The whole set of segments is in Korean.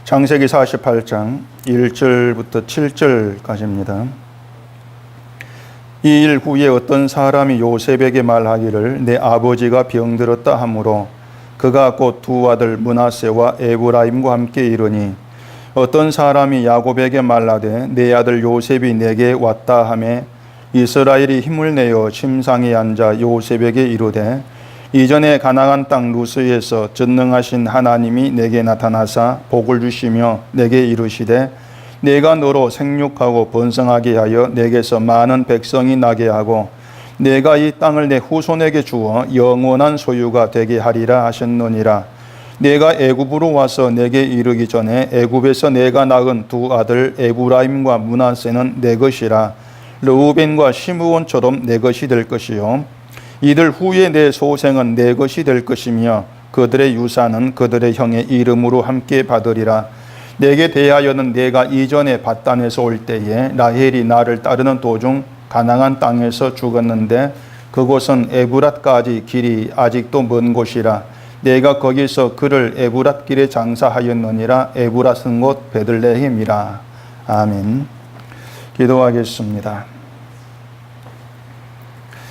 창세기 48장 1절부터 7절까지입니다. 이 일 후에 어떤 사람이 요셉에게 말하기를 내 아버지가 병들었다 하므로 그가 곧 두 아들 므낫세와 에브라임과 함께 이르니 어떤 사람이 야곱에게 말하되 내 아들 요셉이 내게 왔다 하매 이스라엘이 힘을 내어 침상에 앉아 요셉에게 이르되 이전에 가나안 땅 루스에서 전능하신 하나님이 내게 나타나사 복을 주시며 내게 이르시되 내가 너로 생육하고 번성하게 하여 내게서 많은 백성이 나게 하고 내가 이 땅을 내 후손에게 주어 영원한 소유가 되게 하리라 하셨느니라. 내가 애굽으로 와서 내게 이르기 전에 애굽에서 내가 낳은 두 아들 에브라임과 므낫세는 내 것이라. 르우벤과 시므온처럼 내 것이 될 것이요 이들 후에 내 소생은 내 것이 될 것이며 그들의 유산은 그들의 형의 이름으로 함께 받으리라. 내게 대하여는 내가 이전에 밧단에서 올 때에 라헬이 나를 따르는 도중 가나안 땅에서 죽었는데 그곳은 에브랏까지 길이 아직도 먼 곳이라. 내가 거기서 그를 에브랏 길에 장사하였느니라. 에브랏은 곧 베들레헴이라. 아멘. 기도하겠습니다.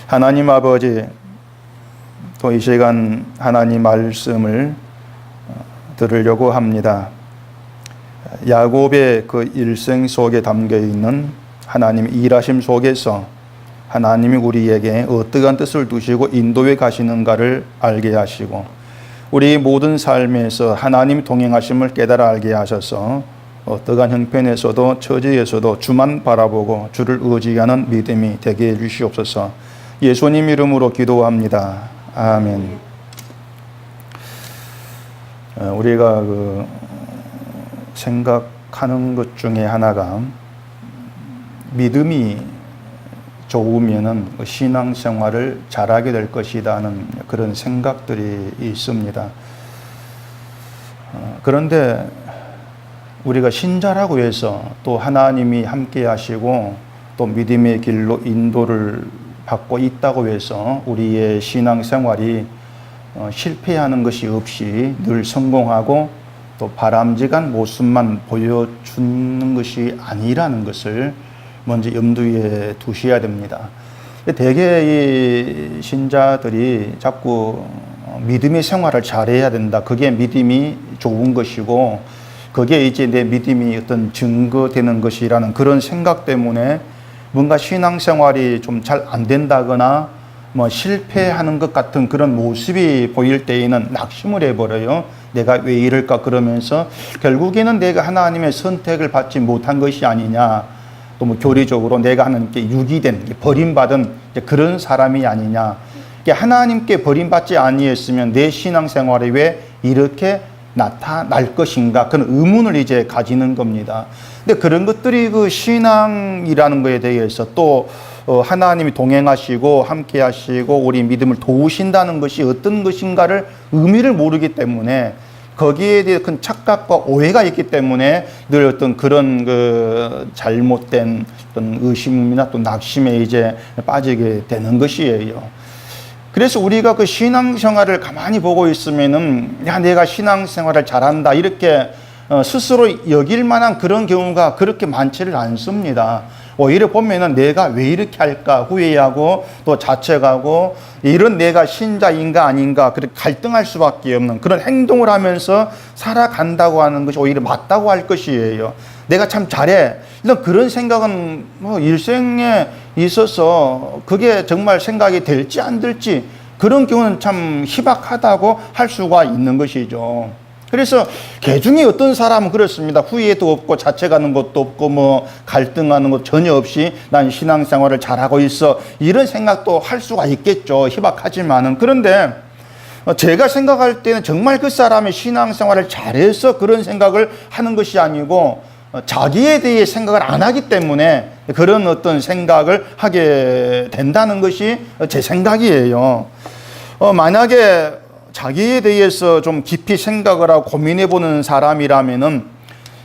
하나님 아버지, 또 이 시간 하나님 말씀을 들으려고 합니다. 야곱의 그 일생 속에 담겨 있는 하나님 일하심 속에서 하나님이 우리에게 어떠한 뜻을 두시고 인도해 가시는가를 알게 하시고 우리 모든 삶에서 하나님 동행하심을 깨달아 알게 하셔서 어떠한 형편에서도 처지에서도 주만 바라보고 주를 의지하는 믿음이 되게 해 주시옵소서. 예수님 이름으로 기도합니다. 아멘. 우리가 생각하는 것 중에 하나가 믿음이 좋으면은 신앙생활을 잘하게 될 것이라는 그런 생각들이 있습니다. 그런데 우리가 신자라고 해서 또 하나님이 함께 하시고 또 믿음의 길로 인도를 받고 있다고 해서 우리의 신앙생활이 실패하는 것이 없이 늘 성공하고 또 바람직한 모습만 보여주는 것이 아니라는 것을 먼저 염두에 두셔야 됩니다. 대개 이 신자들이 자꾸 믿음의 생활을 잘해야 된다. 그게 믿음이 좋은 것이고 그게 이제 내 믿음이 어떤 증거되는 것이라는 그런 생각 때문에 뭔가 신앙생활이 좀 잘 안 된다거나 실패하는 것 같은 그런 모습이 보일 때에는 낙심을 해버려요. 내가 왜 이럴까 그러면서 결국에는 내가 하나님의 선택을 받지 못한 것이 아니냐, 또 교리적으로 내가 하나님께 유기된 버림받은 그런 사람이 아니냐. 하나님께 버림받지 아니했으면 내 신앙생활이 왜 이렇게 나타날 것인가, 그런 의문을 이제 가지는 겁니다. 근데 그런 것들이 그 신앙이라는 것에 대해서 또 하나님이 동행하시고 함께 하시고 우리 믿음을 도우신다는 것이 어떤 것인가를 의미를 모르기 때문에 거기에 대해 큰 착각과 오해가 있기 때문에 늘 어떤 그런 잘못된 어떤 의심이나 또 낙심에 이제 빠지게 되는 것이에요. 그래서 우리가 그 신앙생활을 가만히 보고 있으면은 야, 내가 신앙생활을 잘한다 이렇게 스스로 여길 만한 그런 경우가 그렇게 많지를 않습니다. 오히려 보면은 내가 왜 이렇게 할까 후회하고 또 자책하고 이런 내가 신자인가 아닌가 그렇게 갈등할 수밖에 없는 그런 행동을 하면서 살아간다고 하는 것이 오히려 맞다고 할 것이에요. 내가 참 잘해. 이런 그런 생각은 일생에 있어서 그게 정말 생각이 될지 안 될지 그런 경우는 참 희박하다고 할 수가 있는 것이죠. 그래서 개중에 어떤 사람은 그렇습니다. 후회도 없고 자책하는 것도 없고 갈등하는 것 전혀 없이 난 신앙생활을 잘하고 있어 이런 생각도 할 수가 있겠죠. 희박하지만은. 그런데 제가 생각할 때는 정말 그 사람이 신앙생활을 잘해서 그런 생각을 하는 것이 아니고 자기에 대해 생각을 안 하기 때문에 그런 어떤 생각을 하게 된다는 것이 제 생각이에요. 만약에 자기에 대해서 좀 깊이 생각을 하고 고민해 보는 사람이라면은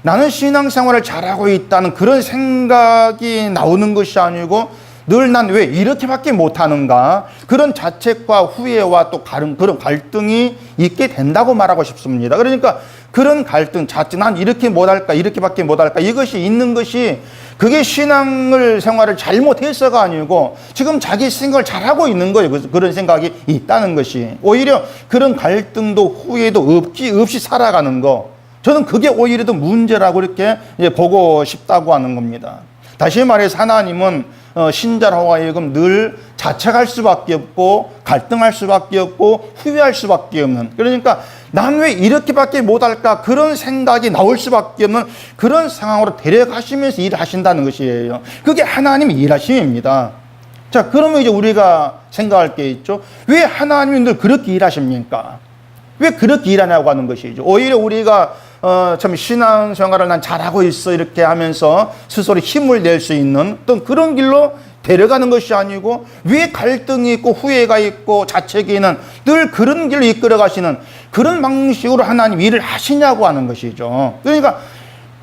나는 신앙생활을 잘하고 있다는 그런 생각이 나오는 것이 아니고 늘 난 왜 이렇게밖에 못하는가 그런 자책과 후회와 또 그런 갈등이 있게 된다고 말하고 싶습니다. 그러니까 그런 갈등, 자칫 난 이렇게 못할까, 이렇게밖에 못할까, 이것이 있는 것이 그게 신앙을 생활을 잘못해서가 아니고 지금 자기 생각을 잘하고 있는 거예요. 그런 생각이 있다는 것이. 오히려 그런 갈등도 후회도 없이 살아가는 거. 저는 그게 오히려 더 문제라고 이렇게 보고 싶다고 하는 겁니다. 다시 말해서 하나님은 신자로 하여금 늘 자책할 수밖에 없고 갈등할 수밖에 없고 후회할 수밖에 없는, 그러니까 난 왜 이렇게밖에 못할까 그런 생각이 나올 수밖에 없는 그런 상황으로 데려가시면서 일을 하신다는 것이에요. 그게 하나님의 일하심입니다. 자, 그러면 이제 우리가 생각할 게 있죠. 왜 하나님이 늘 그렇게 일하십니까? 왜 그렇게 일하냐고 하는 것이죠. 오히려 우리가 참 신앙생활을 난 잘하고 있어 이렇게 하면서 스스로 힘을 낼 수 있는 어떤 그런 길로 데려가는 것이 아니고 왜 갈등이 있고 후회가 있고 자책이 있는 늘 그런 길로 이끌어 가시는 그런 방식으로 하나님 일을 하시냐고 하는 것이죠. 그러니까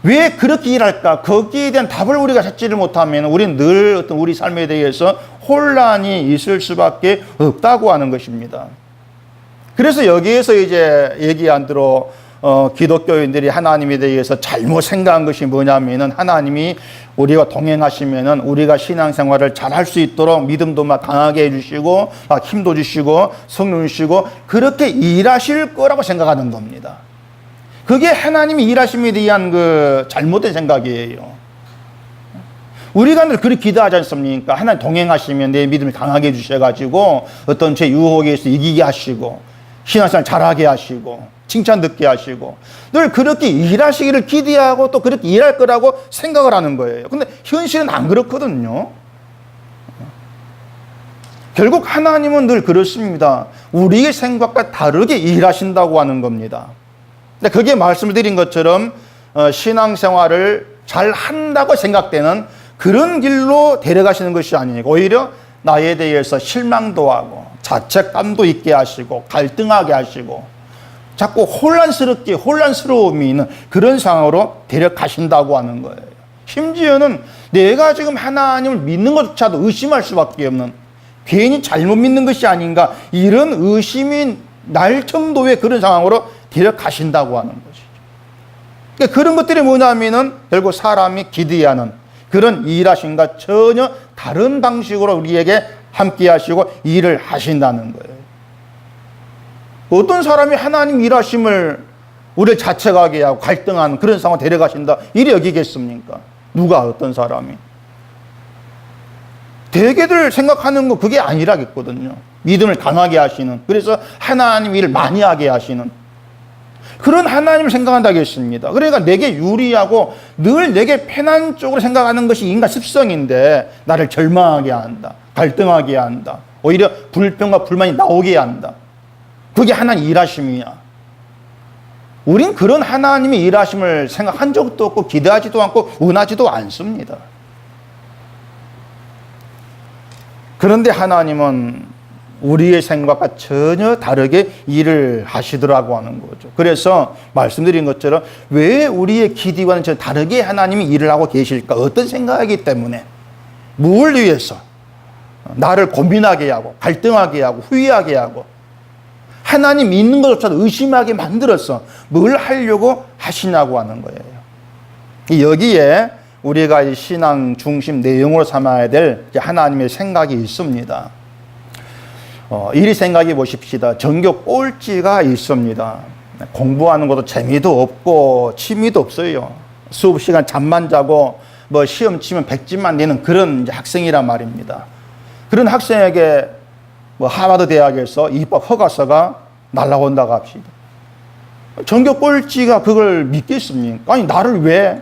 왜 그렇게 일할까? 거기에 대한 답을 우리가 찾지를 못하면 우리는 늘 어떤 우리 삶에 대해서 혼란이 있을 수밖에 없다고 하는 것입니다. 그래서 여기에서 이제 얘기한 대로 기독교인들이 하나님에 대해서 잘못 생각한 것이 뭐냐면은 하나님이 우리가 동행하시면은 우리가 신앙생활을 잘 할 수 있도록 믿음도 막 강하게 해주시고 힘도 주시고 성령 주시고 그렇게 일하실 거라고 생각하는 겁니다. 그게 하나님이 일하심에 대한 그 잘못된 생각이에요. 우리가 늘 그렇게 기도하지 않습니까? 하나님 동행하시면 내 믿음을 강하게 해주셔가지고 어떤 제 유혹에서 이기게 하시고 신앙생활 잘하게 하시고 칭찬 듣게 하시고 늘 그렇게 일하시기를 기대하고 또 그렇게 일할 거라고 생각을 하는 거예요. 근데 현실은 안 그렇거든요. 결국 하나님은 늘 그렇습니다. 우리의 생각과 다르게 일하신다고 하는 겁니다. 근데 그게 말씀을 드린 것처럼 신앙생활을 잘 한다고 생각되는 그런 길로 데려가시는 것이 아니고 오히려 나에 대해서 실망도 하고 자책감도 있게 하시고 갈등하게 하시고 자꾸 혼란스러움이 있는 그런 상황으로 데려가신다고 하는 거예요. 심지어는 내가 지금 하나님을 믿는 것조차도 의심할 수밖에 없는, 괜히 잘못 믿는 것이 아닌가 이런 의심이 날 정도의 그런 상황으로 데려가신다고 하는 것이죠. 그러니까 그런 것들이 뭐냐면은 결국 사람이 기대하는 그런 일하심과 전혀 다른 방식으로 우리에게 함께 하시고 일을 하신다는 거예요. 어떤 사람이 하나님 일하심을 우리를 자책하게 하고 갈등하는 그런 상황을 데려가신다 이리 여기겠습니까? 누가 어떤 사람이? 대개들 생각하는 거 그게 아니라겠거든요. 믿음을 강하게 하시는, 그래서 하나님 일을 많이 하게 하시는 그런 하나님을 생각한다겠습니다. 그러니까 내게 유리하고 늘 내게 편한 쪽으로 생각하는 것이 인간 습성인데 나를 절망하게 한다, 갈등하게 한다, 오히려 불평과 불만이 나오게 한다. 그게 하나님 일하심이야. 우린 그런 하나님의 일하심을 생각한 적도 없고 기대하지도 않고 원하지도 않습니다. 그런데 하나님은 우리의 생각과 전혀 다르게 일을 하시더라고 하는 거죠. 그래서 말씀드린 것처럼 왜 우리의 기대와는 전혀 다르게 하나님이 일을 하고 계실까? 어떤 생각이기 때문에, 뭘 위해서 나를 고민하게 하고 갈등하게 하고 후회하게 하고 하나님 믿는 것조차도 의심하게 만들어서 뭘 하려고 하시냐고 하는 거예요. 여기에 우리가 이 신앙 중심 내용으로 삼아야 될 하나님의 생각이 있습니다. 이리 생각해 보십시다. 전교 꼴찌가 있습니다. 공부하는 것도 재미도 없고 취미도 없어요. 수업 시간 잠만 자고 뭐 시험 치면 100점만 내는 그런 학생이란 말입니다. 그런 학생에게 뭐 하버드 대학에서 입학 허가서가 날라온다고 합시다. 전교 꼴찌가 그걸 믿겠습니까? 아니 나를 왜?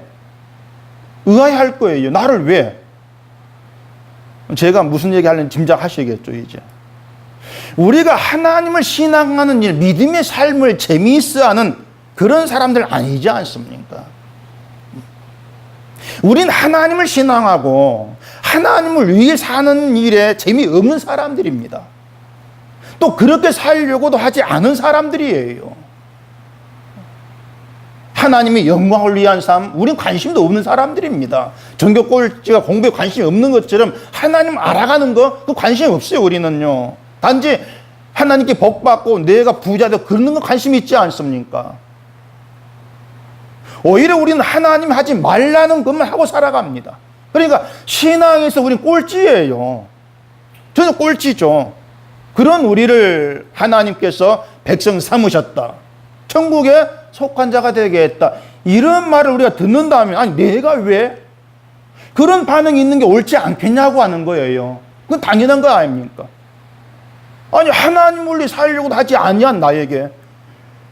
의아해할 거예요. 나를 왜? 제가 무슨 얘기 하려는지 짐작하시겠죠 이제. 우리가 하나님을 신앙하는 일, 믿음의 삶을 재미있어하는 그런 사람들 아니지 않습니까? 우린 하나님을 신앙하고 하나님을 위해 사는 일에 재미없는 사람들입니다. 또 그렇게 살려고도 하지 않은 사람들이에요. 하나님의 영광을 위한 삶, 우린 관심도 없는 사람들입니다. 전교 꼴찌가 공부에 관심이 없는 것처럼 하나님 알아가는 거, 그 관심이 없어요, 우리는요. 단지 하나님께 복 받고 내가 부자 되고 그런 거 관심이 있지 않습니까? 오히려 우리는 하나님 하지 말라는 것만 하고 살아갑니다. 그러니까 신앙에서 우리는 꼴찌예요. 저는 꼴찌죠. 그런 우리를 하나님께서 백성 삼으셨다. 천국에 속한 자가 되게 했다. 이런 말을 우리가 듣는다면 아니 내가 왜? 그런 반응이 있는 게 옳지 않겠냐고 하는 거예요. 그건 당연한 거 아닙니까? 아니 하나님을 위해 살려고 하지 아니한 나에게,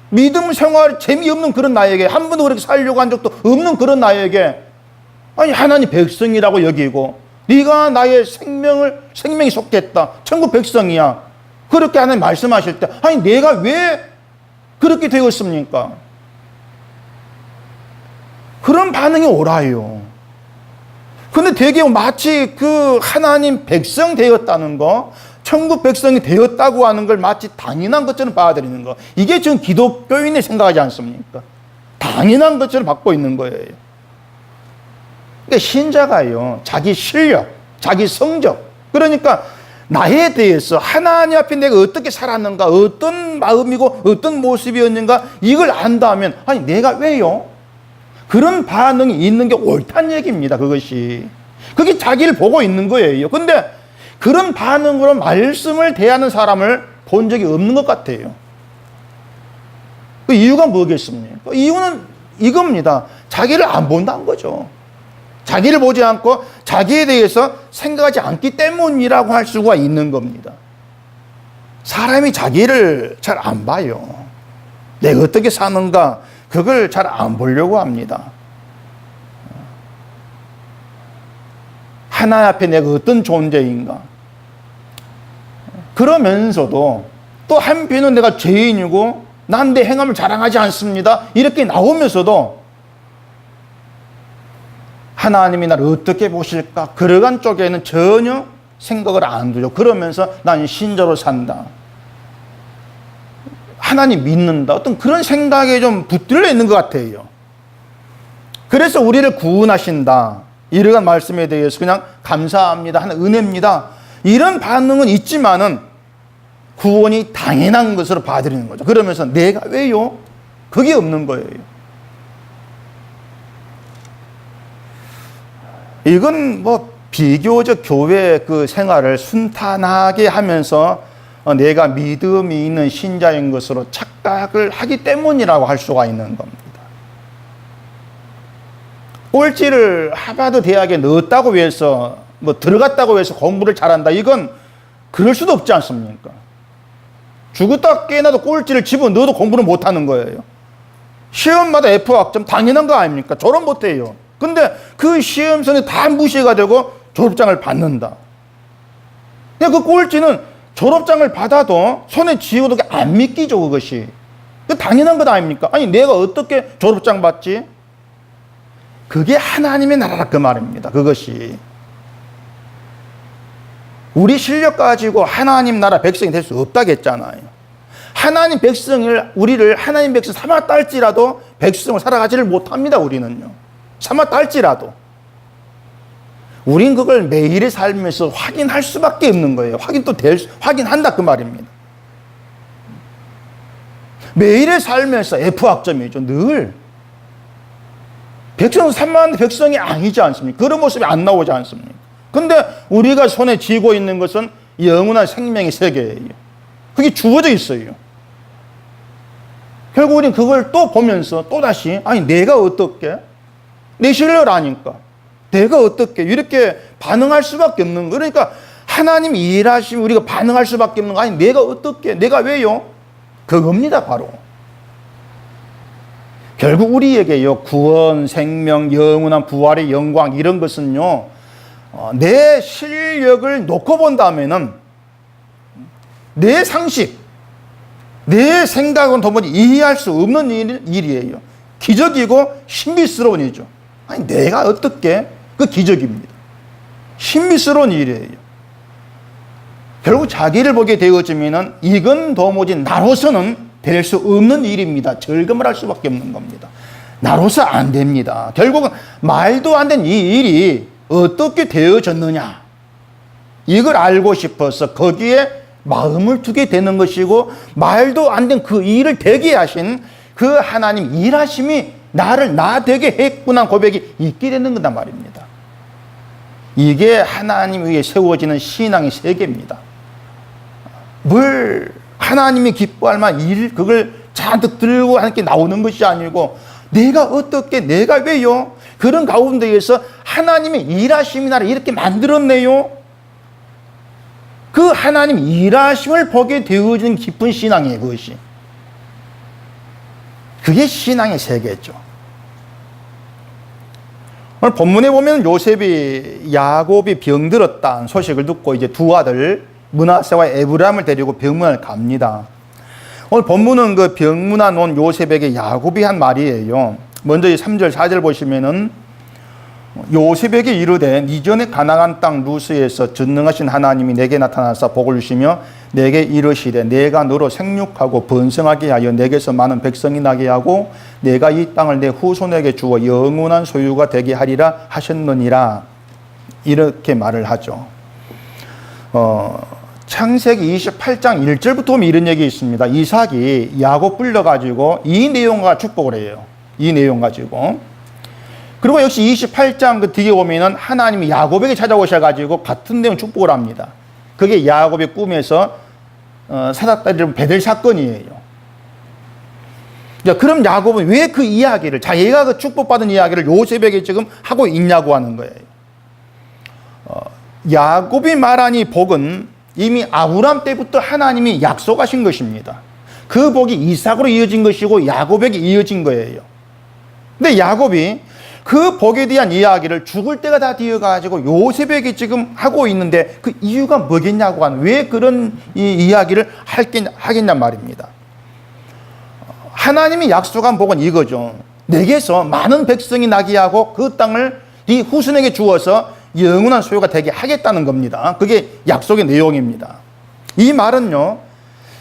믿음 생활 재미없는 그런 나에게, 한 번도 그렇게 살려고 한 적도 없는 그런 나에게 아니 하나님 백성이라고 여기고 네가 나의 생명이 속했다. 천국 백성이야. 그렇게 하나님 말씀하실 때 아니 내가 왜 그렇게 되었습니까? 그런 반응이 옳아요. 근데 되게 마치 그 하나님 백성 되었다는 거, 천국 백성이 되었다고 하는 걸 마치 당연한 것처럼 받아들이는 거. 이게 지금 기독교인이 생각하지 않습니까? 당연한 것처럼 받고 있는 거예요. 그러니까 신자가요, 자기 실력, 자기 성적, 그러니까 나에 대해서 하나님 앞에 내가 어떻게 살았는가, 어떤 마음이고 어떤 모습이었는가 이걸 안다면 아니 내가 왜요? 그런 반응이 있는 게 옳다는 얘기입니다. 그것이. 그게 자기를 보고 있는 거예요. 근데 그런 반응으로 말씀을 대하는 사람을 본 적이 없는 것 같아요. 그 이유가 뭐겠습니까? 이유는 이겁니다. 자기를 안 본다는 거죠. 자기를 보지 않고 자기에 대해서 생각하지 않기 때문이라고 할 수가 있는 겁니다. 사람이 자기를 잘 안 봐요. 내가 어떻게 사는가 그걸 잘 안 보려고 합니다. 하나님 앞에 내가 어떤 존재인가. 그러면서도 또 한편은 내가 죄인이고 난 내 행함을 자랑하지 않습니다. 이렇게 나오면서도 하나님이 나를 어떻게 보실까? 그러간 쪽에는 전혀 생각을 안 두죠. 그러면서 난 신자로 산다. 하나님 믿는다. 어떤 그런 생각에 좀 붙들려 있는 것 같아요. 그래서 우리를 구원하신다. 이러한 말씀에 대해서 그냥 감사합니다. 하는 은혜입니다. 이런 반응은 있지만은 구원이 당연한 것으로 봐드리는 거죠. 그러면서 내가 왜요? 그게 없는 거예요. 이건 뭐 비교적 교회 그 생활을 순탄하게 하면서 내가 믿음이 있는 신자인 것으로 착각을 하기 때문이라고 할 수가 있는 겁니다. 꼴찌를 하버드 대학에 넣었다고 해서 뭐 들어갔다고 해서 공부를 잘한다. 이건 그럴 수도 없지 않습니까? 죽었다 깨어나도 꼴찌를 집어넣어도 공부를 못하는 거예요. 시험마다 F학점 당연한 거 아닙니까? 졸업 못해요. 근데 그 시험선이 다 무시가 되고 졸업장을 받는다. 근데 그 꼴찌는 졸업장을 받아도 손에 쥐어도 안 믿기죠, 그것이. 그 당연한 것 아닙니까? 아니, 내가 어떻게 졸업장 받지? 그게 하나님의 나라라 그 말입니다. 그것이. 우리 실력 가지고 하나님 나라 백성이 될 수 없다겠잖아요. 하나님 백성을, 우리를 하나님 백성 삼았다 할지라도 백성을 살아가지를 못합니다, 우리는요. 삼았다 할지라도. 우린 그걸 매일의 삶에서 확인할 수밖에 없는 거예요. 확인한다 그 말입니다. 매일의 삶에서 F학점이죠, 늘. 백성은 삼만한 백성이 아니지 않습니까? 그런 모습이 안 나오지 않습니까? 근데 우리가 손에 쥐고 있는 것은 영원한 생명의 세계예요. 그게 주어져 있어요. 결국 우리는 그걸 또 보면서 또다시 아니 내가 어떻게? 내 실력을 아니까 내가 어떻게? 이렇게 반응할 수밖에 없는 거. 그러니까 하나님 일하시면 우리가 반응할 수밖에 없는 거. 아니 내가 어떻게? 내가 왜요? 그겁니다 바로. 결국 우리에게요 구원, 생명, 영원한 부활의 영광 이런 것은요 내 실력을 놓고 본다면은 내 상식, 내 생각은 도무지 이해할 수 없는 일이에요. 기적이고 신비스러운 일이죠. 아니 내가 어떻게? 그 기적입니다. 신비스러운 일이에요. 결국 자기를 보게 되어지면은 이건 도무지 나로서는 될 수 없는 일입니다. 절감을 할 수밖에 없는 겁니다. 나로서 안 됩니다. 결국은 말도 안 되는 이 일이 어떻게 되어졌느냐 이걸 알고 싶어서 거기에 마음을 두게 되는 것이고 말도 안 된 그 일을 되게 하신 그 하나님 일하심이 나를 나 되게 했구나 고백이 있게 되는 거단 말입니다. 이게 하나님 위에 세워지는 신앙의 세계입니다. 뭘 하나님이 기뻐할 만한 일 그걸 잔뜩 들고 함께 나오는 것이 아니고 내가 어떻게 내가 왜요? 그런 가운데에서 하나님의 일하심이 나를 이렇게 만들었네요. 그 하나님 일하심을 보게 되어지는 깊은 신앙이에요. 그것이. 그게 신앙의 세계죠. 오늘 본문에 보면 요셉이 야곱이 병들었다는 소식을 듣고 이제 두 아들 므낫세와 에브라임을 데리고 병문안을 갑니다. 오늘 본문은 그 병문안 온 요셉에게 야곱이 한 말이에요. 먼저 이 3절 4절 보시면은 요셉에게 이르되 이전에 가나안 땅 루스에서 전능하신 하나님이 내게 나타나사 복을 주시며 내게 이르시되 내가 너로 생육하고 번성하게 하여 내게서 많은 백성이 나게 하고 내가 이 땅을 내 후손에게 주어 영원한 소유가 되게 하리라 하셨느니라. 이렇게 말을 하죠. 창세기 28장 1절부터 보면 이런 얘기 있습니다. 이삭이 야곱 불러가지고 이 내용과 축복을 해요. 이 내용 가지고. 그리고 역시 28장 그 뒤에 보면은 하나님이 야곱에게 찾아오셔가지고 같은 내용 축복을 합니다. 그게 야곱의 꿈에서 사닥다리를 베델 사건이에요. 자, 그럼 야곱은 왜 그 이야기를 자기가 그 축복받은 이야기를 요셉에게 지금 하고 있냐고 하는 거예요. 야곱이 말한 이 복은 이미 아브람 때부터 하나님이 약속하신 것입니다. 그 복이 이삭으로 이어진 것이고 야곱에게 이어진 거예요. 근데 야곱이 그 복에 대한 이야기를 죽을 때가 다 되어가지고 요셉에게 지금 하고 있는데 그 이유가 뭐겠냐고 하는 왜 그런 이야기를 하겠냔 말입니다. 하나님이 약속한 복은 이거죠. 내게서 많은 백성이 나게 하고 그 땅을 네 후손에게 주어서 영원한 소유가 되게 하겠다는 겁니다. 그게 약속의 내용입니다. 이 말은요,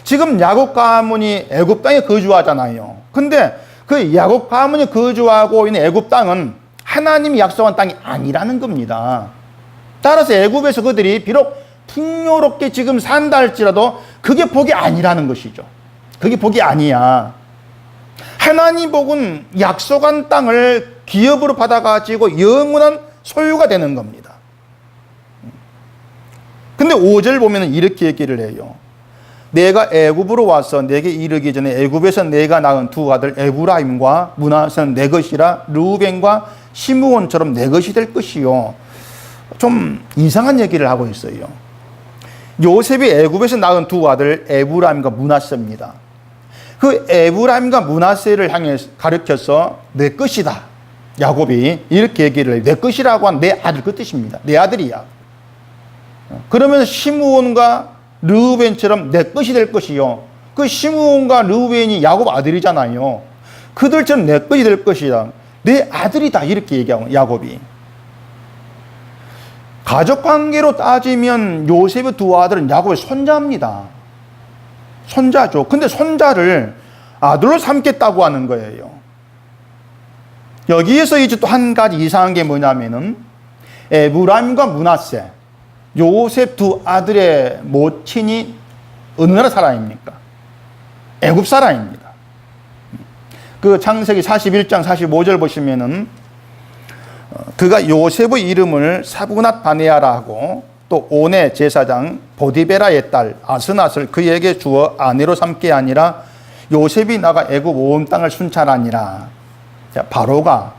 지금 야곱 가문이 애굽 땅에 거주하잖아요. 근데 그 야곱 가문이 거주하고 있는 애굽 땅은 하나님이 약속한 땅이 아니라는 겁니다. 따라서 애굽에서 그들이 비록 풍요롭게 지금 산다 할지라도 그게 복이 아니라는 것이죠. 그게 복이 아니야. 하나님 복은 약속한 땅을 기업으로 받아가지고 영원한 소유가 되는 겁니다. 근데 5절 보면 이렇게 얘기를 해요. 내가 애굽으로 와서 내게 이르기 전에 애굽에서 내가 낳은 두 아들 에브라임과 므낫세는 내 것이라 르우벤과 시므온처럼 내 것이 될 것이요. 좀 이상한 얘기를 하고 있어요. 요셉이 애굽에서 낳은 두 아들 에브라임과 므낫세입니다. 그 에브라임과 므낫세를 향해 가르쳐서 내 것이다. 야곱이 이렇게 얘기를 해요. 내 것이라고 한 내 아들 그 뜻입니다. 내 아들이야. 그러면서 시므온과 르우벤처럼 내 것이 될 것이요. 그 시므온과 르우벤이 야곱 아들이잖아요. 그들처럼 내 것이 될 것이다. 내 아들이다. 이렇게 얘기하고 야곱이. 가족관계로 따지면 요셉의 두 아들은 야곱의 손자입니다. 손자죠. 근데 손자를 아들로 삼겠다고 하는 거예요. 여기에서 이제 또 한 가지 이상한 게 뭐냐면은 에브라임과 므낫세 요셉 두 아들의 모친이 어느 나라 사람입니까? 애굽 사람입니다. 그 창세기 41장 45절 보시면은 그가 요셉의 이름을 사브낫 바네아라 하고 또 온의 제사장 보디베라의 딸 아스낫을 그에게 주어 아내로 삼게 아니라 요셉이 나가 애굽 온 땅을 순찰하니라. 바로가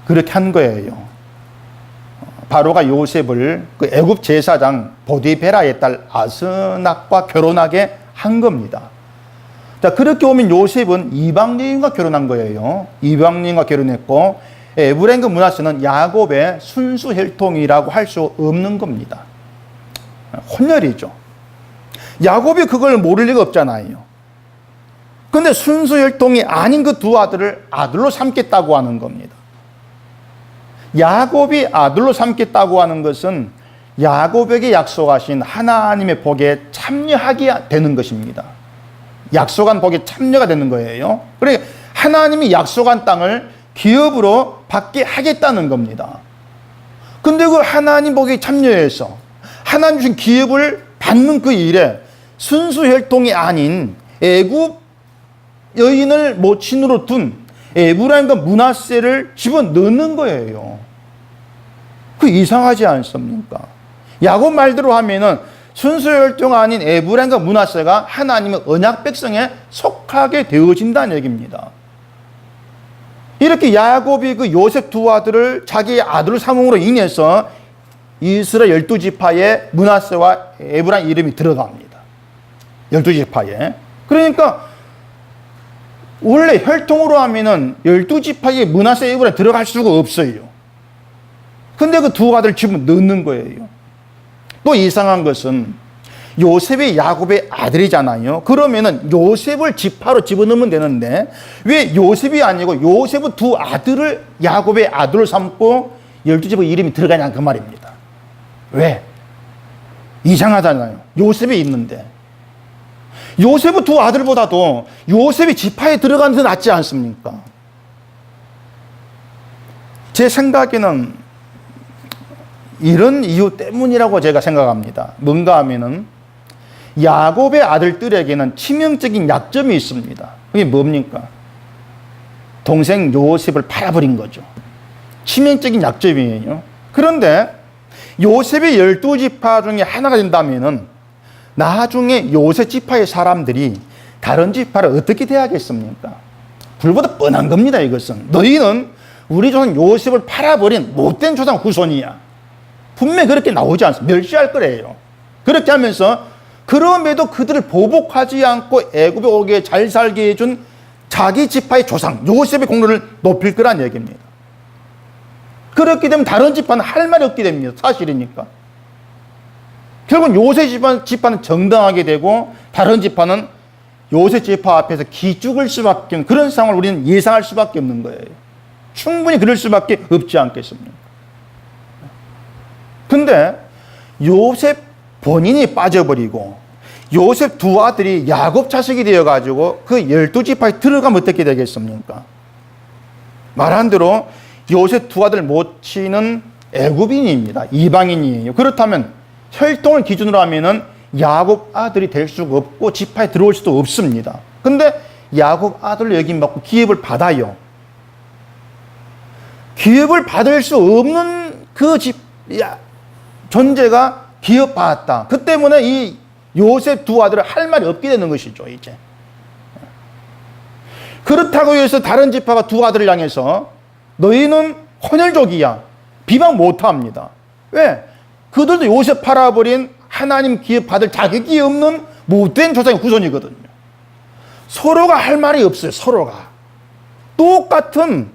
그렇게 한 거예요. 바로가 요셉을 그 애굽 제사장 보디베라의 딸 아스낫과 결혼하게 한 겁니다. 자, 그렇게 오면 요셉은 이방 여인과 결혼한 거예요. 이방 여인과 결혼했고 에브라임과 므낫세는 야곱의 순수 혈통이라고 할 수 없는 겁니다. 혼혈이죠. 야곱이 그걸 모를 리가 없잖아요. 근데 순수 혈통이 아닌 그 두 아들을 아들로 삼겠다고 하는 겁니다. 야곱이 아들로 삼겠다고 하는 것은 야곱에게 약속하신 하나님의 복에 참여하게 되는 것입니다. 약속한 복에 참여가 되는 거예요. 그러니까 하나님이 약속한 땅을 기업으로 받게 하겠다는 겁니다. 근데 그 하나님 복에 참여해서 하나님 주신 기업을 받는 그 일에 순수 혈통이 아닌 애굽 여인을 모친으로 둔 에브라임과 므낫세를 집어넣는 거예요. 그 이상하지 않습니까? 야곱 말대로 하면은 순수 혈통 아닌 에브라임과 므낫세가 하나님의 언약 백성에 속하게 되어진다는 얘기입니다. 이렇게 야곱이 그 요셉 두 아들을 자기의 아들 삼음으로 인해서 이스라엘 12지파에 므낫세와 에브라임 이름이 들어갑니다. 12지파에. 그러니까 원래 혈통으로 하면은 12지파에 므낫세, 에브라임 들어갈 수가 없어요. 근데 그 두 아들 집어넣는 거예요. 또 이상한 것은 요셉이 야곱의 아들이잖아요. 그러면은 요셉을 지파로 집어넣으면 되는데 왜 요셉이 아니고 요셉의 두 아들을 야곱의 아들로 삼고 12지파 이름이 들어가냐 그 말입니다. 왜? 이상하잖아요. 요셉이 있는데. 요셉의 두 아들보다도 요셉이 지파에 들어가는 게 낫지 않습니까? 제 생각에는 이런 이유 때문이라고 제가 생각합니다. 뭔가 하면은 야곱의 아들들에게는 치명적인 약점이 있습니다. 그게 뭡니까? 동생 요셉을 팔아버린 거죠. 치명적인 약점이에요. 그런데 요셉의 12지파 중에 하나가 된다면은 나중에 요셉 지파의 사람들이 다른 지파를 어떻게 대하겠습니까? 불보다 뻔한 겁니다. 이것은 너희는 우리 조상 요셉을 팔아버린 못된 조상 후손이야. 분명히 그렇게 나오지 않습니다. 멸시할 거래요. 그렇게 하면서 그럼에도 그들을 보복하지 않고 애굽에 오게 잘 살게 해준 자기 지파의 조상 요셉의 공로를 높일 거란 얘기입니다. 그렇게 되면 다른 지파는 할 말이 없게 됩니다. 사실이니까. 결국 요셉 지파는 정당하게 되고 다른 지파는 요셉 지파 앞에서 기죽을 수밖에 없는 그런 상황을 우리는 예상할 수밖에 없는 거예요. 충분히 그럴 수밖에 없지 않겠습니까? 근데 요셉 본인이 빠져버리고 요셉 두 아들이 야곱 자식이 되어가지고 그 12지파에 들어가면 어떻게 되겠습니까? 말한 대로 요셉 두 아들 모친은 애굽인입니다. 이방인이에요. 그렇다면 혈통을 기준으로 하면은 야곱 아들이 될 수가 없고 지파에 들어올 수도 없습니다. 근데 야곱 아들로 여김받고 기업을 받아요. 기업을 받을 수 없는 그 존재가 기업받았다. 그 때문에 이 요셉 두 아들을 할 말이 없게 되는 것이죠, 이제. 그렇다고 해서 다른 지파가 두 아들을 향해서 너희는 혼혈족이야. 비방 못 합니다. 왜? 그들도 요셉 팔아버린 하나님 기업 받을 자격이 없는 못된 조상의 후손이거든요. 서로가 할 말이 없어요, 서로가. 똑같은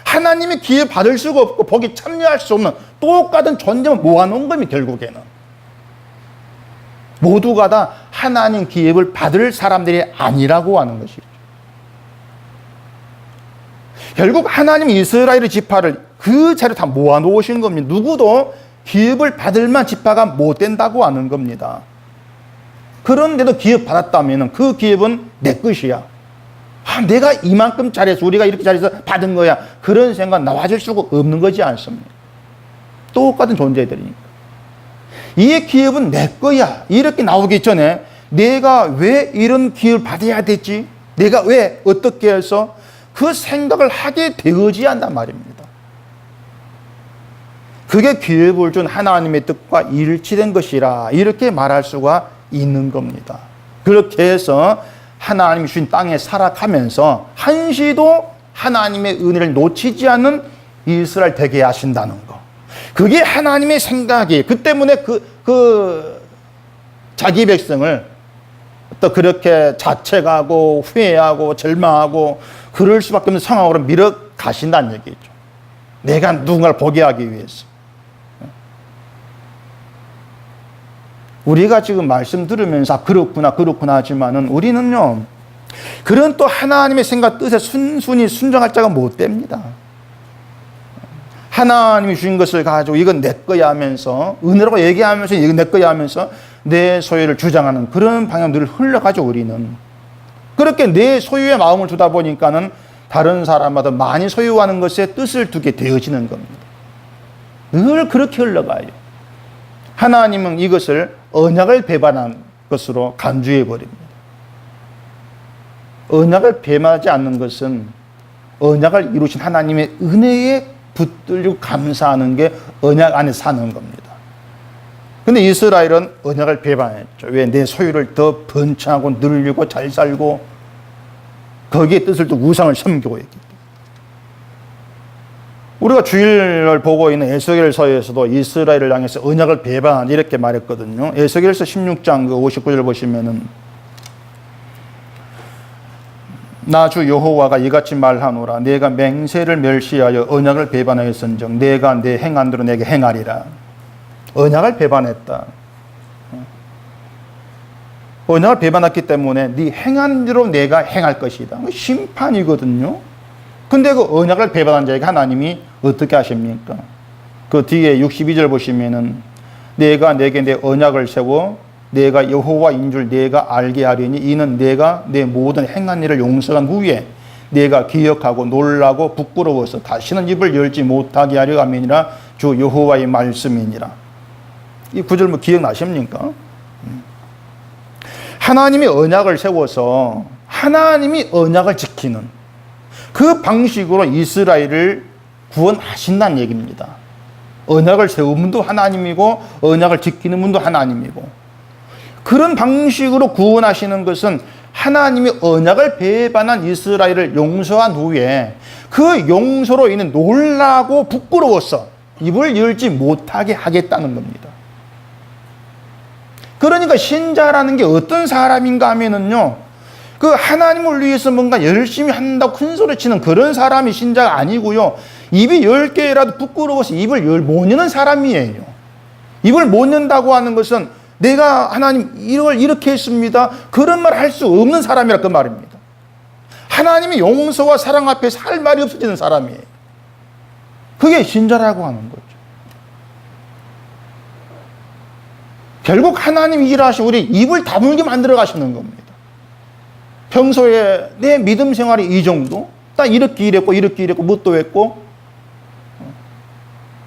하나님의 기회 받을 수가 없고 거기 참여할 수 없는 똑같은 존재만 모아놓은 겁니다. 결국에는 모두가 다 하나님 기업을 받을 사람들이 아니라고 하는 것이죠. 결국 하나님 이스라엘의 지파를 그 자리에 다 모아놓으신 겁니다. 누구도 기업을 받을 만 지파가 못 된다고 하는 겁니다. 그런데도 기업 받았다면 그 기업은 내 것이야. 내가 이만큼 잘해서 우리가 이렇게 잘해서 받은 거야. 그런 생각 나와줄 수가 없는 거지 않습니까? 똑같은 존재들이니까. 이 기업은 내 거야. 이렇게 나오기 전에 내가 왜 이런 기업을 받아야 되지? 내가 왜 어떻게 해서 그 생각을 하게 되어져야 한단 말입니다. 그게 기업을 준 하나님의 뜻과 일치된 것이라 이렇게 말할 수가 있는 겁니다. 그렇게 해서 하나님이 주신 땅에 살아가면서 한시도 하나님의 은혜를 놓치지 않는 이스라엘 되게 하신다는 거. 그게 하나님의 생각이에요. 그 때문에 자기 백성을 또 그렇게 자책하고 후회하고 절망하고 그럴 수밖에 없는 상황으로 밀어 가신다는 얘기죠. 내가 누군가를 보게 하기 위해서. 우리가 지금 말씀 들으면서 그렇구나 하지만은 우리는요, 그런 또 하나님의 생각 뜻에 순순히 순종할 자가 못 됩니다. 하나님이 주신 것을 가지고 이건 내 거야 하면서 은혜라고 얘기하면서 이건 내 거야 하면서 내 소유를 주장하는 그런 방향들을 흘러가죠. 우리는 그렇게 내 소유의 마음을 주다 보니까는 다른 사람마다 많이 소유하는 것에 뜻을 두게 되어지는 겁니다. 늘 그렇게 흘러가요. 하나님은 이것을 언약을 배반한 것으로 간주해 버립니다. 언약을 배반하지 않는 것은 언약을 이루신 하나님의 은혜에 붙들리고 감사하는 게 언약 안에 사는 겁니다. 근데 이스라엘은 언약을 배반했죠. 왜? 내 소유를 더 번창하고 늘리고 잘 살고 거기에 뜻을 또 우상을 섬기고 있기 때문에. 우리가 주일을 보고 있는 에스겔서에서도 이스라엘을 향해서 언약을 배반한 이렇게 말했거든요. 에스겔서 16장 59절 보시면은 나 주 여호와가 이같이 말하노라. 내가 맹세를 멸시하여 언약을 배반하였은즉 내가 내 행한대로 내게 행하리라. 언약을 배반했다. 언약을 배반했기 때문에 네 행한 대로 내가 행할 것이다. 심판이거든요. 근데 그 언약을 배반한 자에게 하나님이 어떻게 하십니까? 그 뒤에 62절 보시면은 내가 내게 내 언약을 세워 내가 여호와인 줄 내가 알게 하리니 이는 내가 내 모든 행한 일을 용서한 후에 내가 기억하고 놀라고 부끄러워서 다시는 입을 열지 못하게 하려 함이니라. 주 여호와의 말씀이니라. 이 구절 뭐 기억나십니까? 하나님이 언약을 세워서 하나님이 언약을 지키는 그 방식으로 이스라엘을 구원하신다는 얘기입니다. 언약을 세운 분도 하나님이고 언약을 지키는 분도 하나님이고 그런 방식으로 구원하시는 것은 하나님이 언약을 배반한 이스라엘을 용서한 후에 그 용서로 인해 놀라고 부끄러워서 입을 열지 못하게 하겠다는 겁니다. 그러니까 신자라는 게 어떤 사람인가 하면은요, 그 하나님을 위해서 뭔가 열심히 한다고 큰 소리 치는 그런 사람이 신자가 아니고요, 입이 10개라도 부끄러워서 입을 못 여는 사람이에요. 입을 못 연다고 하는 것은 내가 하나님 이걸 이렇게 했습니다. 그런 말 할 수 없는 사람이라 그 말입니다. 하나님의 용서와 사랑 앞에서 할 말이 없어지는 사람이에요. 그게 신자라고 하는 거죠. 결국 하나님이 일하시고 우리 입을 다물게 만들어 가시는 겁니다. 평소에 내 믿음 생활이 이 정도? 딱 이렇게 이랬고 이렇게 이랬고 뭣도 했고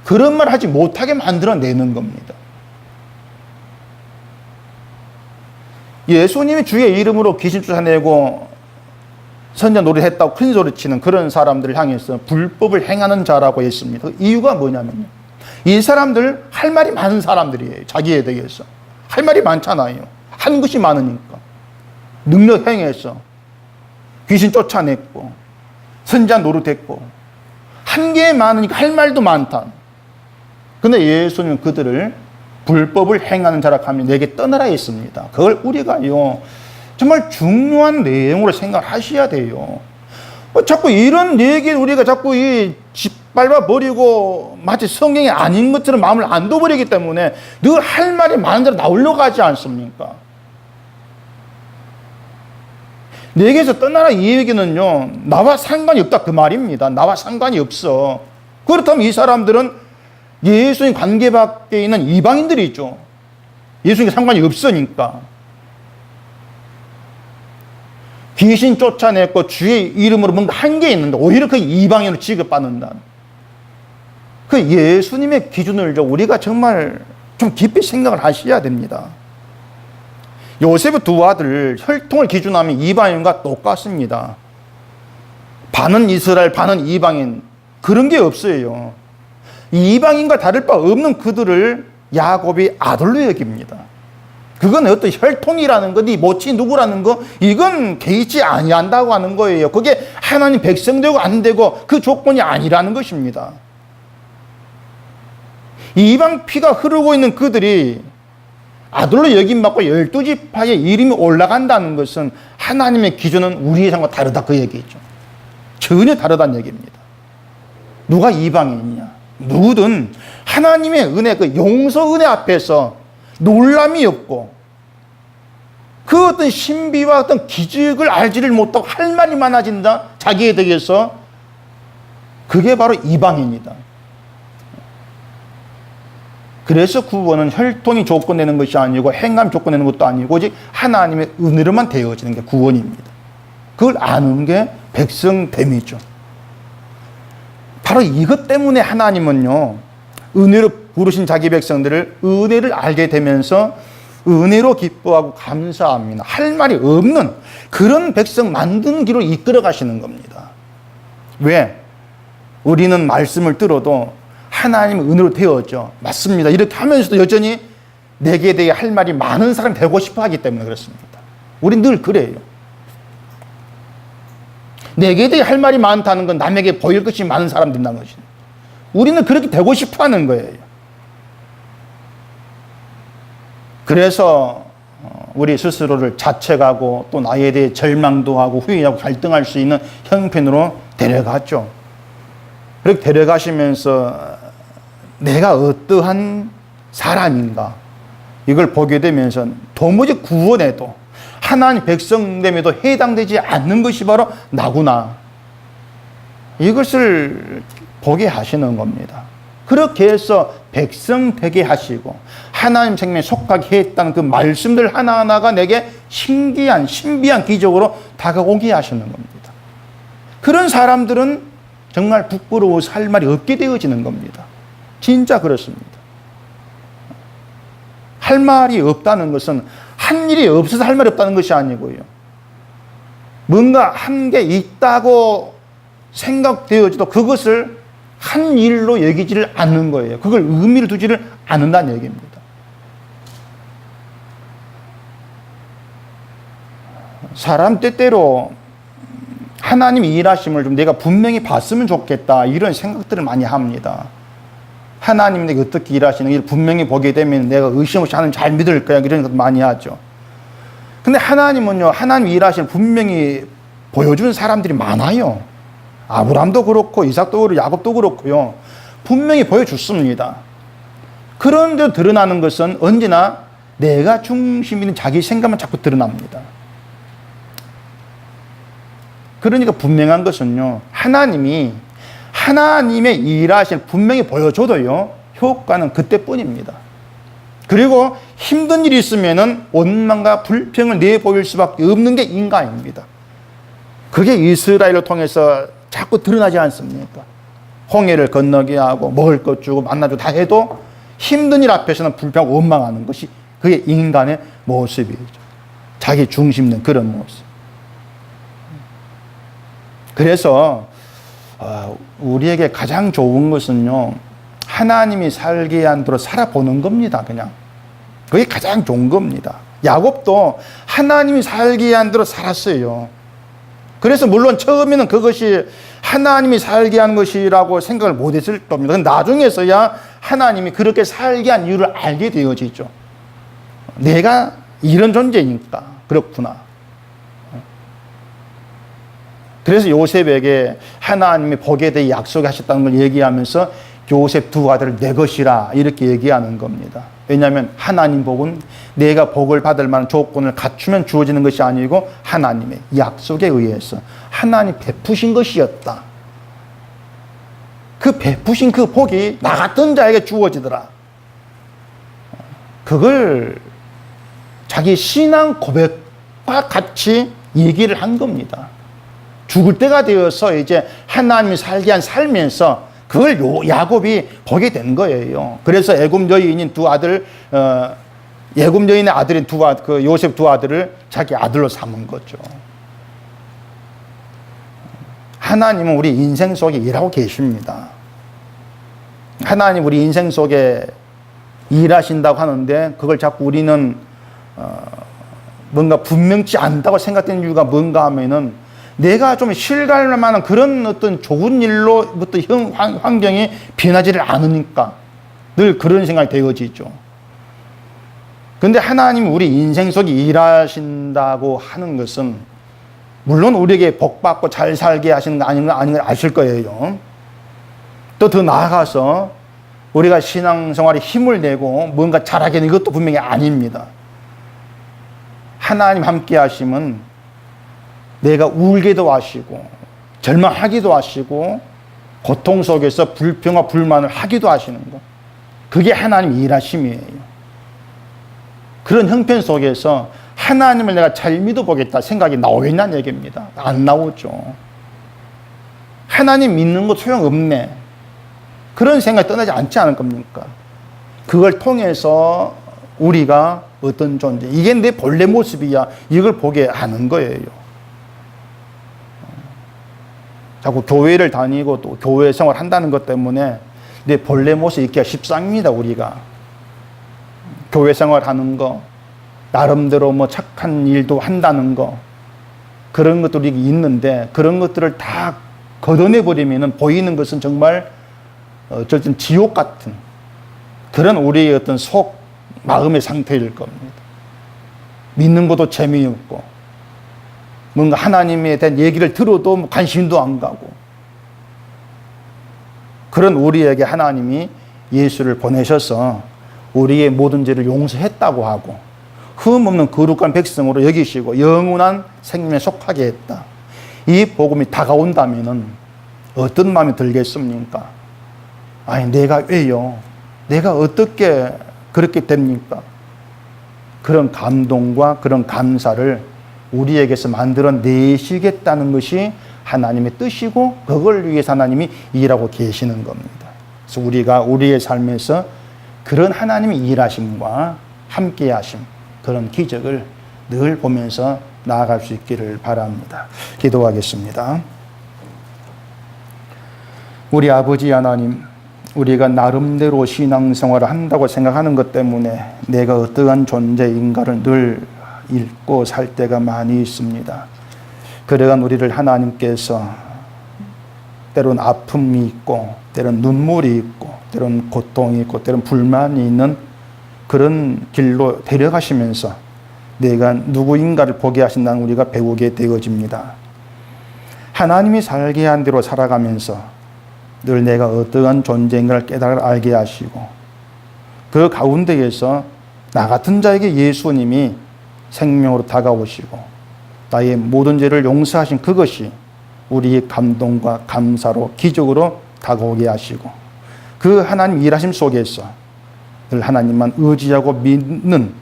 그런 말 하지 못하게 만들어내는 겁니다. 예수님이 주의 이름으로 귀신 쫓아내고 선자 노릇했다고 큰 소리치는 그런 사람들을 향해서 불법을 행하는 자라고 했습니다. 그 이유가 뭐냐면요, 이 사람들 할 말이 많은 사람들이에요. 자기에 대해서 할 말이 많잖아요. 한 것이 많으니까 능력 행해서 귀신 쫓아냈고 선자 노릇했고 한 게 많으니까 할 말도 많다. 근데 예수님은 그들을 불법을 행하는 자라 하면 내게 떠나라 했습니다. 그걸 우리가요 정말 중요한 내용으로 생각하셔야 돼요. 자꾸 이런 얘기를 우리가 자꾸 짓밟아 버리고 마치 성경이 아닌 것처럼 마음을 안 둬버리기 때문에 늘 할 말이 많은 대로 나오려고 하지 않습니까? 내게서 떠나라 이 얘기는요, 나와 상관이 없다 그 말입니다. 나와 상관이 없어. 그렇다면 이 사람들은 예수님 관계 밖에 있는 이방인들이죠. 예수님과 상관이 없으니까. 귀신 쫓아냈고 주의 이름으로 뭔가 한 게 있는데 오히려 그 이방인으로 취급받는다. 그 예수님의 기준을 우리가 정말 좀 깊이 생각을 하셔야 됩니다. 요셉의 두 아들 혈통을 기준하면 이방인과 똑같습니다. 반은 이스라엘 반은 이방인 그런 게 없어요. 이방인과 다를 바 없는 그들을 야곱이 아들로 여깁니다. 그건 어떤 혈통이라는 거, 네 모치 누구라는 거, 이건 개의치 아니한다고 하는 거예요. 그게 하나님 백성 되고 안 되고 그 조건이 아니라는 것입니다. 이방 피가 흐르고 있는 그들이 아들로 여김받고 12지파의 이름이 올라간다는 것은 하나님의 기준은 우리의 상과 다르다 그 얘기죠. 전혀 다르다는 얘기입니다. 누가 이방인이냐? 누구든 하나님의 은혜, 그 용서 은혜 앞에서 놀람이 없고 그 어떤 신비와 어떤 기적을 알지를 못하고 할 말이 많아진다 자기에 대해서, 그게 바로 이방인이다. 그래서 구원은 혈통이 조건 내는 것이 아니고 행함 조건 내는 것도 아니고 오직 하나님의 은혜로만 되어지는 게 구원입니다. 그걸 아는 게 백성됨이죠. 바로 이것 때문에 하나님은요, 은혜로 부르신 자기 백성들을 은혜를 알게 되면서 은혜로 기뻐하고 감사합니다. 할 말이 없는 그런 백성 만드는 길로 이끌어 가시는 겁니다. 왜? 우리는 말씀을 들어도 하나님 은혜로 되었죠. 맞습니다. 이렇게 하면서도 여전히 내게 대해 할 말이 많은 사람이 되고 싶어 하기 때문에 그렇습니다. 우린 늘 그래요. 내게 대해 할 말이 많다는 건 남에게 보일 것이 많은 사람들이 있다는 것입니다. 우리는 그렇게 되고 싶어 하는 거예요. 그래서 우리 스스로를 자책하고 또 나에 대해 절망도 하고 후회하고 갈등할 수 있는 형편으로 데려갔죠. 그렇게 데려가시면서 내가 어떠한 사람인가 이걸 보게 되면서 도무지 구원에도 하나님 백성됨에도 해당되지 않는 것이 바로 나구나. 이것을 보게 하시는 겁니다. 그렇게 해서 백성 되게 하시고 하나님 생명에 속하게 했다는 그 말씀들 하나하나가 내게 신비한 기적으로 다가오게 하시는 겁니다. 그런 사람들은 정말 부끄러워서 할 말이 없게 되어지는 겁니다. 진짜 그렇습니다. 할 말이 없다는 것은 한 일이 없어서 할 말이 없다는 것이 아니고요. 뭔가 한 게 있다고 생각되어져도 그것을 한 일로 여기지를 않는 거예요. 그걸 의미를 두지를 않는다는 얘기입니다. 사람 때때로 하나님이 일하심을 좀 내가 분명히 봤으면 좋겠다 이런 생각들을 많이 합니다. 하나님이 내가 어떻게 일하시는 일 분명히 보게 되면 내가 의심 없이 하나님 잘 믿을 거야 이런 것도 많이 하죠. 근데 하나님은요, 하나님 일하시는 분명히 보여주는 사람들이 많아요. 아브라함도 그렇고 이삭도 그렇고 야곱도 그렇고요. 분명히 보여줬습니다. 그런데 드러나는 것은 언제나 내가 중심인 자기 생각만 자꾸 드러납니다. 그러니까 분명한 것은요, 하나님의 일하실 분명히 보여줘도요, 효과는 그때뿐입니다. 그리고 힘든 일이 있으면은 원망과 불평을 내보일 수밖에 없는 게 인간입니다. 그게 이스라엘을 통해서 자꾸 드러나지 않습니까? 홍해를 건너게 하고 먹을 것 주고 만나주고 다 해도 힘든 일 앞에서는 불평하고 원망하는 것이 그게 인간의 모습이죠. 자기 중심 있는 그런 모습. 그래서 우리에게 가장 좋은 것은요, 하나님이 살게 한 대로 살아보는 겁니다. 그냥 그게 가장 좋은 겁니다. 야곱도 하나님이 살게 한 대로 살았어요. 그래서 물론 처음에는 그것이 하나님이 살게 한 것이라고 생각을 못했을 겁니다. 나중에서야 하나님이 그렇게 살게 한 이유를 알게 되어지죠. 내가 이런 존재니까 그렇구나. 그래서 요셉에게 하나님이 복에 대해 약속하셨다는 걸 얘기하면서 요셉 두 아들을 내 것이라 이렇게 얘기하는 겁니다. 왜냐하면 하나님 복은 내가 복을 받을 만한 조건을 갖추면 주어지는 것이 아니고 하나님의 약속에 의해서 하나님 베푸신 것이었다. 그 베푸신 그 복이 나 같은 자에게 주어지더라. 그걸 자기 신앙 고백과 같이 얘기를 한 겁니다. 죽을 때가 되어서 이제 하나님이 살게 한 살면서 그걸 야곱이 보게 된 거예요. 그래서 애굽 여인인 두 아들, 애굽 여인의 아들인 그 요셉 두 아들을 자기 아들로 삼은 거죠. 하나님은 우리 인생 속에 일하고 계십니다. 하나님 우리 인생 속에 일하신다고 하는데 그걸 자꾸 우리는 뭔가 분명치 않다고 생각되는 이유가 뭔가 하면은 내가 좀 실감할 만한 그런 어떤 좋은 일로부터 환경이 변하지를 않으니까 늘 그런 생각이 되어지죠. 그런데 하나님 우리 인생 속에 일하신다고 하는 것은 물론 우리에게 복받고 잘 살게 하시는 거 아닌 걸 아실 거예요. 또 더 나아가서 우리가 신앙생활에 힘을 내고 뭔가 잘하게 하는 것도 분명히 아닙니다. 하나님 함께 하시면 내가 울기도 하시고 절망하기도 하시고 고통 속에서 불평과 불만을 하기도 하시는 것, 그게 하나님 일하심이에요. 그런 형편 속에서 하나님을 내가 잘 믿어보겠다 생각이 나오겠냐는 얘기입니다. 안 나오죠. 하나님 믿는 거 소용없네, 그런 생각이 떠나지 않지 않을 겁니까? 그걸 통해서 우리가 어떤 존재, 이게 내 본래 모습이야, 이걸 보게 하는 거예요. 자꾸 교회를 다니고 또 교회 생활 한다는 것 때문에 내 본래 모습 있기가 십상입니다. 우리가 교회 생활하는 거, 나름대로 뭐 착한 일도 한다는 거, 그런 것들이 있는데 그런 것들을 다 걷어내 버리면은 보이는 것은 정말 어쨌든 지옥 같은 그런 우리의 어떤 속 마음의 상태일 겁니다. 믿는 것도 재미없고 뭔가 하나님에 대한 얘기를 들어도 관심도 안 가고, 그런 우리에게 하나님이 예수를 보내셔서 우리의 모든 죄를 용서했다고 하고 흠없는 거룩한 백성으로 여기시고 영원한 생명에 속하게 했다. 이 복음이 다가온다면은 어떤 마음이 들겠습니까? 아니, 내가 왜요? 내가 어떻게 그렇게 됩니까? 그런 감동과 그런 감사를 우리에게서 만들어내시겠다는 것이 하나님의 뜻이고 그걸 위해서 하나님이 일하고 계시는 겁니다. 그래서 우리가 우리의 삶에서 그런 하나님의 일하심과 함께하심, 그런 기적을 늘 보면서 나아갈 수 있기를 바랍니다. 기도하겠습니다. 우리 아버지 하나님, 우리가 나름대로 신앙생활을 한다고 생각하는 것 때문에 내가 어떠한 존재인가를 늘 읽고 살 때가 많이 있습니다. 그러한 우리를 하나님께서 때론 아픔이 있고 때론 눈물이 있고 때론 고통이 있고 때론 불만이 있는 그런 길로 데려가시면서 내가 누구인가를 보게 하신다는 우리가 배우게 되어집니다. 하나님이 살게 한 대로 살아가면서 늘 내가 어떠한 존재인가를 깨달아 알게 하시고 그 가운데에서 나 같은 자에게 예수님이 생명으로 다가오시고 나의 모든 죄를 용서하신 그것이 우리의 감동과 감사로 기적으로 다가오게 하시고 그 하나님 일하심 속에서 늘 하나님만 의지하고 믿는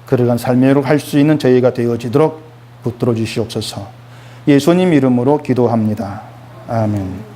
그러한 삶으로 갈 수 있는 저희가 되어지도록 붙들어 주시옵소서. 예수님 이름으로 기도합니다. 아멘.